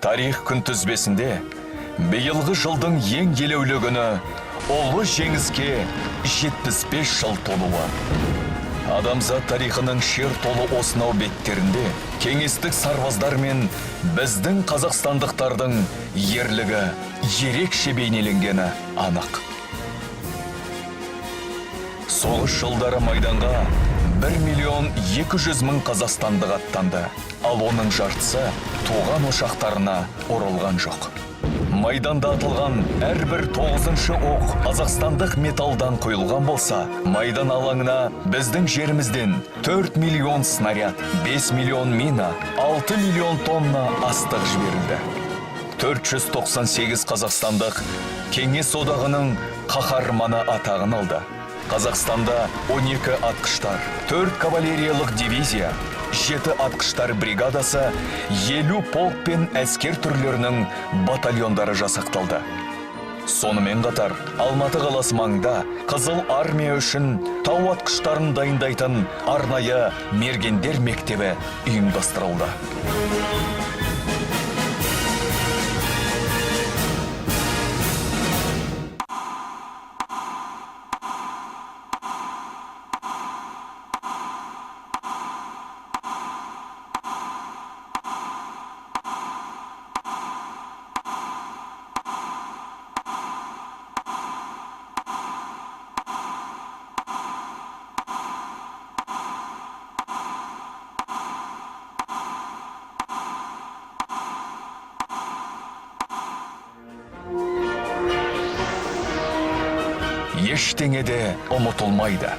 Тарих күнтізбесінде биылғы жылдың ең елеулі күні ұлы жеңіске 75 жыл толуы. Адамзат тарихының шер толы осынау беттерінде кеңестік сарбаздар мен біздің қазақстандықтардың ерлігі ерекше бейнеленгені анық. Соғыс жылдары майданға 1.200.000 қазақстандық аттанды, ал оның жартысы туған ошақтарына оралған жоқ. Майданда атылған әрбір 9-шы оқ қазақстандық металдан құйылған болса, майдан алаңына біздің жерімізден 4 миллион снаряд, 5 миллион мина, 6 миллион тонна астық жіберілді. 498 қазақстандық Кеңес одағының қаһарманы атағын алды. Қазақстанда 12 атқыштар, 4 кавалериялық дивизия, 7 атқыштар бригадасы, 50 полк пен әскер түрлерінің батальондары жасақталды. Сонымен қатар, Алматы қаласы маңында Қызыл армия үшін тау атқыштарын дайындайтын арнайы мергендер мектебі ұйымдастырылды. Ештеңе де ұмытылмайды,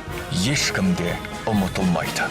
ешкім де ұмытылмайды.